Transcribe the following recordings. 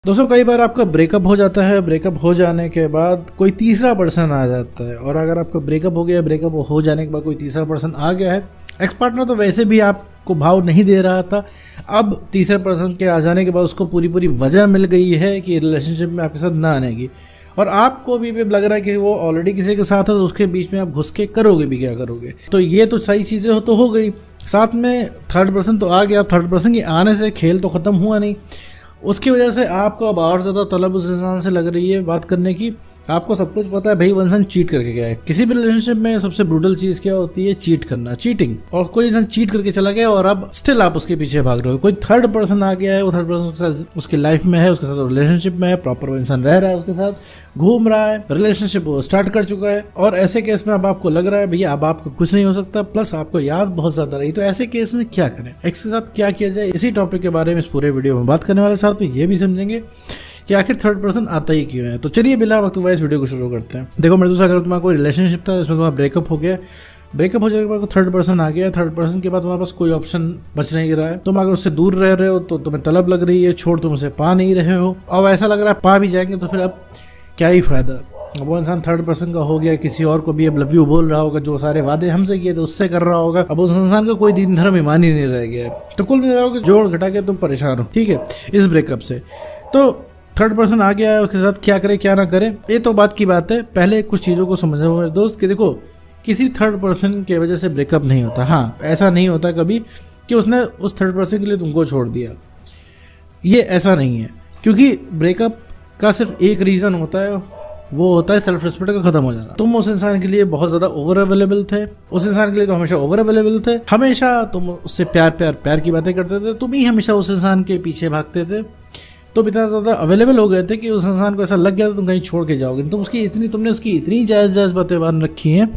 दोस्तों कई बार आपका ब्रेकअप हो जाता है, ब्रेकअप हो जाने के बाद कोई तीसरा पर्सन आ जाता है। और अगर आपका ब्रेकअप हो गया, ब्रेकअप हो जाने के बाद कोई तीसरा पर्सन आ गया है, एक्स पार्टनर तो वैसे भी आपको भाव नहीं दे रहा था, अब तीसरे पर्सन के आ जाने के बाद उसको पूरी वजह मिल गई है कि रिलेशनशिप में आपके साथ ना आने की, और आपको भी लग रहा है कि वो ऑलरेडी किसी के साथ है, तो उसके बीच में आप घुस के करोगे भी क्या करोगे। तो ये तो सही चीज़ें तो हो गई, साथ में थर्ड पर्सन तो आ गया। अब थर्ड पर्सन के आने से खेल तो ख़त्म हुआ नहीं, उसकी वजह से आपको अब और ज़्यादा तलब उस इंसान से लग रही है बात करने की। आपको सब कुछ पता है भाई वो इंसान चीट करके गया है। किसी भी रिलेशनशिप में सबसे ब्रूटल चीज़ क्या होती है? चीट करना, चीटिंग। और कोई इंसान चीट करके चला गया और अब स्टिल आप उसके पीछे भाग रहे हो। कोई थर्ड पर्सन आ गया है, वो थर्ड पर्सन उसके साथ उसकी लाइफ में है, उसके साथ रिलेशनशिप में है, प्रॉपर वो इंसान रह रहा है, उसके साथ घूम रहा है, रिलेशनशिप वो स्टार्ट कर चुका है। और ऐसे केस में अब आपको लग रहा है भैया अब आपको कुछ नहीं हो सकता, प्लस आपको याद बहुत ज़्यादा रही। तो ऐसे केस में क्या करें, एक्स के साथ क्या किया जाए, इसी टॉपिक के बारे में इस पूरे वीडियो में बात करने वाले। साथ में ये भी समझेंगे कि आखिर थर्ड पर्सन आता ही क्यों है। तो चलिए बिना वक्त इस वीडियो को शुरू करते हैं। देखो मेरे दोस्तों, अगर तुम्हारा कोई रिलेशनशिप था इसमें तुम्हारा ब्रेकअप हो गया, ब्रेकअप हो जाने के बाद थर्ड पर्सन आ गया, थर्ड पर्सन के बाद तुम्हारे पास कोई ऑप्शन बच नहीं रहा है, तुम अगर उससे दूर रह रहे हो तो तुम्हें तलब लग रही है, छोड़ तुम उसे पा नहीं रहे हो, और ऐसा लग रहा है पा भी जाएंगे तो फिर अब क्या ही फायदा। वो इंसान थर्ड पर्सन का हो गया, किसी और को भी अब लव यू बोल रहा होगा, जो सारे वादे हमसे किए थे उससे कर रहा होगा। अब उस इंसान का कोई दीन धर्म ईमान ही नहीं रह गया है। तो कुल मिला के जोड़ घटा के तुम परेशान हो, ठीक है, इस ब्रेकअप से। तो थर्ड पर्सन आ गया है, उसके साथ क्या करे क्या ना करे, ये तो बात की बात है। पहले कुछ चीज़ों को समझो मेरे दोस्त कि देखो किसी थर्ड पर्सन की वजह से ब्रेकअप नहीं होता। हाँ, ऐसा नहीं होता कभी कि उसने उस थर्ड पर्सन के लिए तुमको छोड़ दिया, ये ऐसा नहीं है। क्योंकि ब्रेकअप का सिर्फ एक रीज़न होता है, वो होता है सेल्फ रिस्पेक्ट का खत्म हो जाना। तुम उस इंसान के लिए बहुत ज़्यादा ओवर अवेलेबल थे, उस इंसान के लिए तो हमेशा ओवर अवेलेबल थे, हमेशा तुम उससे प्यार की बातें करते थे, तुम ही हमेशा उस इंसान के पीछे भागते थे। तुम इतना ज़्यादा अवेलेबल हो गए थे कि उस इंसान को ऐसा लग गया था तुम कहीं छोड़ के जाओगे। तुमने उसकी इतनी जायज़ बातें मान रखी हैं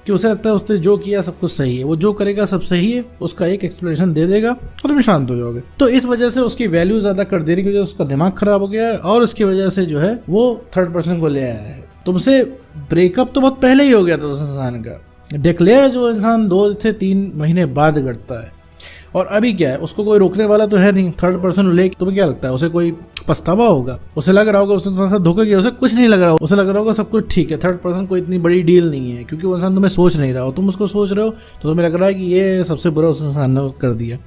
कि उसे लगता है उसने जो किया सब कुछ सही है, वो जो करेगा सब सही है, उसका एक एक्सप्लेनेशन दे देगा और तुम शांत हो जाओगे। तो इस वजह से उसकी वैल्यू ज़्यादा कर दे रही है, क्योंकि उसका दिमाग खराब हो गया है, और उसकी वजह से जो है वो थर्ड पर्सन को ले आया है। तुमसे ब्रेकअप तो बहुत पहले ही हो गया था उस इंसान का, डिक्लेयर जो इंसान 2 से 3 महीने बाद करता है। और अभी क्या है, उसको कोई रोकने वाला तो है नहीं, थर्ड पर्सन ले। तुम्हें क्या लगता है उसे कोई पछतावा होगा? उसे लग रहा होगा उसने तुम्हारे साथ धोखा किया, उसे कुछ नहीं लग रहा होगा, उसे लग रहा होगा सब कुछ ठीक है। थर्ड पर्सन कोई इतनी बड़ी डील नहीं है, क्योंकि वो इंसान तुम्हें सोच नहीं रहा हो, तुम उसको सोच रहे हो, तो तुम्हें लग रहा है कि ये सबसे बुरा उस इंसान ने कर दिया।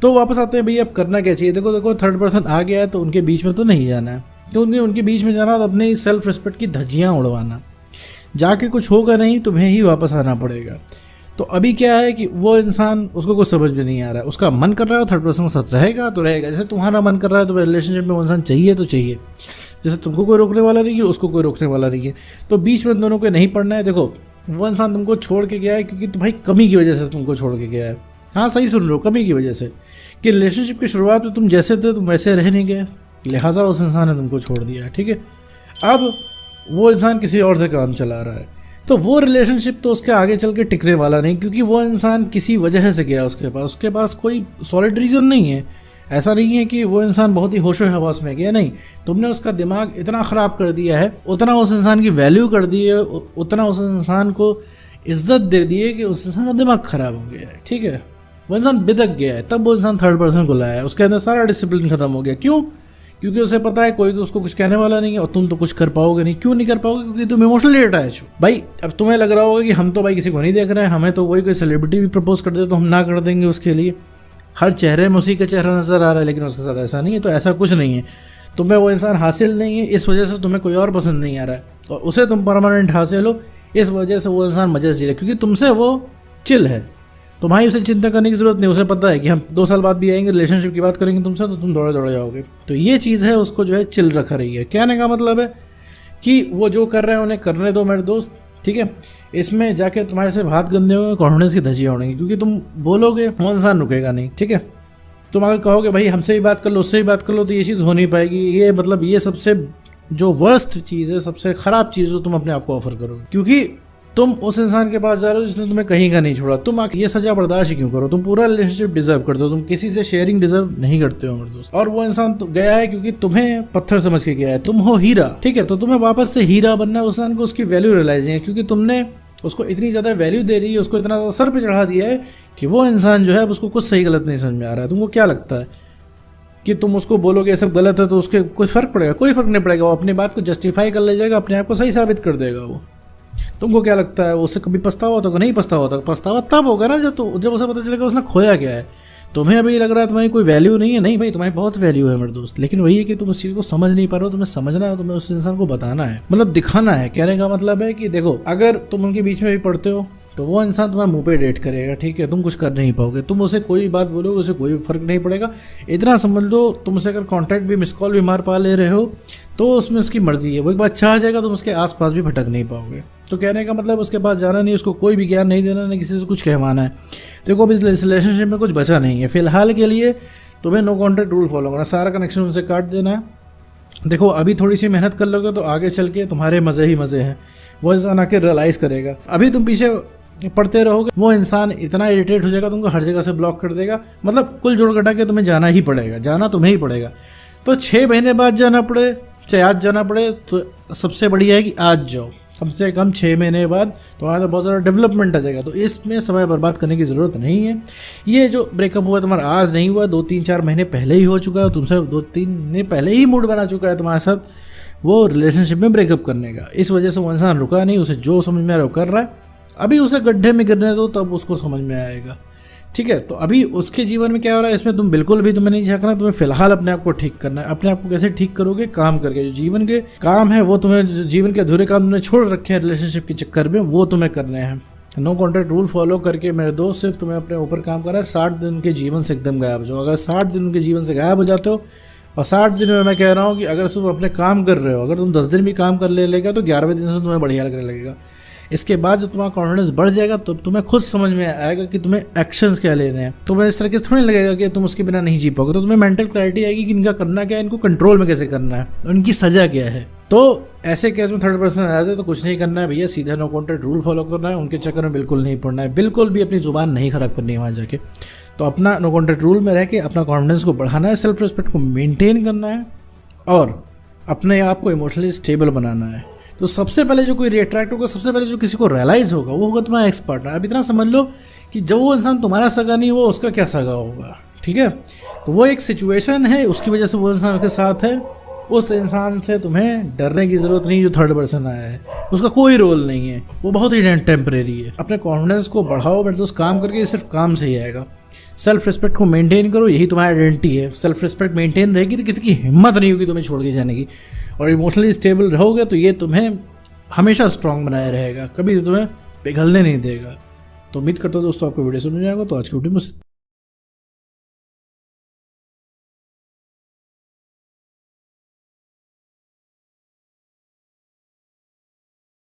तो वापस आते हैं भैया, अब करना क्या चाहिए। देखो थर्ड पर्सन आ गया है तो उनके बीच में तो नहीं जाना है, तो उनके बीच में जाना तो अपने सेल्फ रिस्पेक्ट की धज्जियाँ उड़वाना, जाके कुछ होगा नहीं, तुम्हें ही वापस आना पड़ेगा। तो अभी क्या है कि वो इंसान, उसको कुछ समझ में नहीं आ रहा है, उसका मन कर रहा है थर्ड पर्सन के साथ रहेगा तो रहेगा, जैसे तुम्हारा मन कर रहा है तो रिलेशनशिप में वो इंसान चाहिए तो चाहिए, जैसे तुमको कोई रोकने वाला नहीं है, उसको कोई रोकने वाला नहीं है। तो बीच में दोनों को नहीं पड़ना है। देखो वो इंसान तुमको छोड़ के गया है क्योंकि तुम्हारी कमी की वजह से तुमको छोड़ के गया है। हाँ सही सुन रहे हो, कमी की वजह से, कि रिलेशनशिप की शुरुआत में तुम जैसे थे तुम वैसे रह नहीं गए, लिहाजा उस इंसान ने तुमको छोड़ दिया है, ठीक है। अब वो इंसान किसी और से काम चला रहा है, तो वो रिलेशनशिप तो उसके आगे चल के टिकने वाला नहीं, क्योंकि वो इंसान किसी वजह से गया, उसके पास कोई सॉलिड रीज़न नहीं है। ऐसा नहीं है कि वो इंसान बहुत ही होशो हवास में गया, नहीं, तुमने उसका दिमाग इतना ख़राब कर दिया है, उतना उस इंसान की वैल्यू कर दी है, उतना उस इंसान को इज्जत दे दी है कि उस इंसान का दिमाग ख़राब हो गया है, ठीक है। वो इंसान बिदक गया है, तब वो इंसान थर्ड पर्सन को लाया है, उसके अंदर सारा डिसिप्लिन ख़त्म हो गया। क्यों? क्योंकि उसे पता है कोई तो उसको कुछ कहने वाला नहीं है, और तुम तो कुछ कर पाओगे नहीं। क्यों नहीं कर पाओगे? क्योंकि तुम इमोशनली अटैच हो भाई। अब तुम्हें लग रहा होगा कि हम तो भाई किसी को नहीं देख रहे हैं, हमें तो वही कोई सेलिब्रिटी भी प्रपोज कर दे तो हम ना कर देंगे उसके लिए, हर चेहरे में उसी का चेहरा नजर आ रहा है, लेकिन उसके साथ ऐसा नहीं है। तो ऐसा कुछ नहीं है, तुम्हें वो इंसान हासिल नहीं है, इस वजह से तुम्हें कोई और पसंद नहीं आ रहा है, और उसे तुम परमानेंट हासिल हो, इस वजह से वो इंसान मजे से जी रहा है, क्योंकि तुमसे वो चिल है। तुम्हारी उसे चिंता करने की जरूरत नहीं, उसे पता है कि हम 2 साल बाद भी आएंगे, रिलेशनशिप की बात करेंगे तुमसे, तो तुम दौड़े जाओगे। तो ये चीज़ है, उसको जो है चिल रखा रही है। कहने का मतलब है कि वो जो कर रहे हैं उन्हें करने दो मेरे दोस्त, ठीक है। इसमें जाके तुम्हारे से हाथ गंदे होंगे, कॉन्फिडेंस की धज्जियाँ उड़ेंगी, क्योंकि तुम बोलोगे वो इंसान रुकेगा नहीं, ठीक है। तुम अगर कहोगे भाई हमसे भी बात कर लो, उससे भी बात कर लो, तो ये चीज़ हो नहीं पाएगी। ये मतलब ये सबसे जो वर्स्ट चीज़ है, सबसे ख़राब चीज़ जो तुम अपने आप को ऑफर करोगे, क्योंकि तुम उस इंसान के पास जा रहे हो जिसने तुम्हें कहीं का नहीं छोड़ा। तुम ये सजा बर्दाश्त ही क्यों करो? तुम पूरा रिलेशनशिप डिजर्व करते हो, तुम किसी से शेयरिंग डिजर्व नहीं करते हो मेरे दोस्त। और वो इंसान तो गया है क्योंकि तुम्हें पत्थर समझ के गया है, तुम हो हीरा, ठीक है। तो तुम्हें वापस से हीरा बनना है, उस इंसान को उसकी वैल्यू रियलाइज है, क्योंकि तुमने उसको इतनी ज़्यादा वैल्यू दे रही है, उसको इतना ज़्यादा सर पे चढ़ा दिया है कि वो इंसान जो है अब उसको कुछ सही गलत नहीं समझ में आ रहा है। तुमको क्या लगता है कि तुम उसको बोलोगे ये सब गलत है तो उसके कुछ फ़र्क पड़ेगा? कोई फ़र्क नहीं पड़ेगा। वो अपनी बात को जस्टिफाई कर ले जाएगा, अपने आप को सही साबित कर देगा। वो तुमको क्या लगता है उससे कभी पछतावा होता? नहीं पछतावा होता। पछतावा तब होगा ना जब उसे पता चलेगा उसने खोया क्या है। तुम्हें अभी लग रहा है तुम्हारी कोई वैल्यू नहीं है, नहीं भाई तुम्हारी बहुत वैल्यू है मेरे दोस्त, लेकिन वही है कि तुम उस चीज़ को समझ नहीं पा रहे हो। तुम्हें समझना है, तुम्हें उस इंसान को बताना है, मतलब दिखाना है। कहने का मतलब है कि देखो, अगर तुम उनके बीच में भी पढ़ते हो तो वो इंसान तुम्हारे मुंह पे डेट करेगा, ठीक है, तुम कुछ कर नहीं पाओगे। तुम उसे कोई बात बोलोगे उसे कोई फर्क नहीं पड़ेगा। इतना समझ लो, तुम उसे अगर कॉन्टैक्ट भी, मिस कॉल भी मार पा ले रहे हो तो उसमें उसकी मर्जी है। वो एक बार चाह जाएगा तुम उसके आसपास भी भटक नहीं पाओगे। तो कहने का मतलब उसके पास जाना नहीं, उसको कोई भी ज्ञान नहीं देना, नहीं किसी से कुछ कहवाना है। देखो अब इस रिलेशनशिप में कुछ बचा नहीं है फिलहाल के लिए। तुम्हें नो कॉन्टैक्ट रूल फॉलो करना, सारा कनेक्शन उनसे काट देना है। देखो अभी थोड़ी सी मेहनत कर लोगे तो आगे चल के तुम्हारे मज़े ही मज़े हैं। वो इंसान आके रियलाइज़ करेगा। अभी तुम पीछे पढ़ते रहोगे, वो इंसान इतना इरिटेट हो जाएगा, तुमको हर जगह से ब्लॉक कर देगा। मतलब कुल जोड़ घटा के तुम्हें जाना ही पड़ेगा, जाना तुम्हें ही पड़ेगा। तो 6 महीने बाद जाना पड़े चाहे आज जाना पड़े, तो सबसे बढ़िया है कि आज जाओ। कम से कम 6 महीने बाद तुम्हारा तो बहुत ज़्यादा डेवलपमेंट आ जाएगा। तो इसमें समय बर्बाद करने की ज़रूरत नहीं है। ये जो ब्रेकअप हुआ तुम्हारा आज नहीं हुआ, 2-3-4 महीने पहले ही हो चुका है। तुमसे 2-3 महीने पहले ही मूड बना चुका है तुम्हारे साथ वो रिलेशनशिप में ब्रेकअप करने का। इस वजह से वो इंसान रुका नहीं, उसे जो समझ में आ रहा है वो कर रहा है। अभी उसे गड्ढे में गिरने दो, तब उसको समझ में आएगा, ठीक है। तो अभी उसके जीवन में क्या हो रहा है इसमें तुम बिल्कुल भी तुम्हें नहीं झांकना। तुम्हें फिलहाल अपने आप को ठीक करना है। अपने आप को कैसे ठीक करोगे? काम करके। जो जीवन के काम है वो तुम्हें, जो जीवन के अधूरे काम तुमने छोड़ रखे हैं रिलेशनशिप के चक्कर में, वो तुम्हें करने हैं। नो कॉन्टैक्ट रूल फॉलो करके मेरे दोस्त सिर्फ तुम्हें अपने ऊपर काम करना है। 60 दिन के जीवन से एकदम गायब हो जाओ। अगर 60 दिन के जीवन से गायब हो जाते हो, और 60 दिन में मैं कह रहा हूँ कि अगर तुम अपने काम कर रहे हो, अगर तुम 10 दिन भी काम कर लेगा तो 11वें दिन से तुम्हें बढ़िया लगने लगेगा। इसके बाद जो तुम्हारा कॉन्फिडेंस बढ़ जाएगा तो तुम्हें खुद समझ में आएगा कि तुम्हें एक्शंस क्या लेने हैं। तुम्हें इस तरह के थोड़ी लगेगा कि तुम उसके बिना नहीं जी पाओगे। तो तुम्हें मेंटल क्लैरिटी आएगी कि इनका करना क्या है, इनको कंट्रोल में कैसे करना है, उनकी सजा क्या है। तो ऐसे केस में थर्ड पर्सन आ जाए तो कुछ नहीं करना है भैया, सीधा नो कॉन्टैक्ट रूल फॉलो करना है। उनके चक्कर में बिल्कुल नहीं पड़ना है, बिल्कुल भी अपनी जुबान नहीं खराब करनी है वहाँ जाके। तो अपना नो कॉन्टैक्ट रूल में रह के अपना कॉन्फिडेंस को बढ़ाना है, सेल्फ रिस्पेक्ट को मेनटेन करना है और अपने आप को इमोशनली स्टेबल बनाना है। तो सबसे पहले जो कोई रिएट्रैक्ट होगा, सबसे पहले जो किसी को रियलाइज़ होगा वो होगा तुम्हारा एक्स पार्टनर। अब इतना समझ लो कि जब वो इंसान तुम्हारा सगा नहीं, वो उसका क्या सगा होगा, ठीक है। तो वो एक सिचुएशन है, उसकी वजह से वो इंसान के साथ है। उस इंसान से तुम्हें डरने की ज़रूरत नहीं जो थर्ड पर्सन आया है, उसका कोई रोल नहीं है, वो बहुत ही टेम्परेरी है। अपने कॉन्फिडेंस को बढ़ाओ, मेरे दोस्त, काम करके सिर्फ काम से ही आएगा। सेल्फ रिस्पेक्ट को मेंटेन करो, यही तुम्हारी आइडेंटिटी है। सेल्फ रिस्पेक्ट मेंटेन रहेगी तो किसी की हिम्मत नहीं होगी तुम्हें छोड़ के जाने की। और इमोशनली स्टेबल रहोगे तो ये तुम्हें हमेशा स्ट्रांग बनाए रहेगा, कभी तुम्हें पिघलने नहीं देगा। तो उम्मीद करता हूँ दोस्तों आपको वीडियो समझ आएगा। तो आज की वीडियो में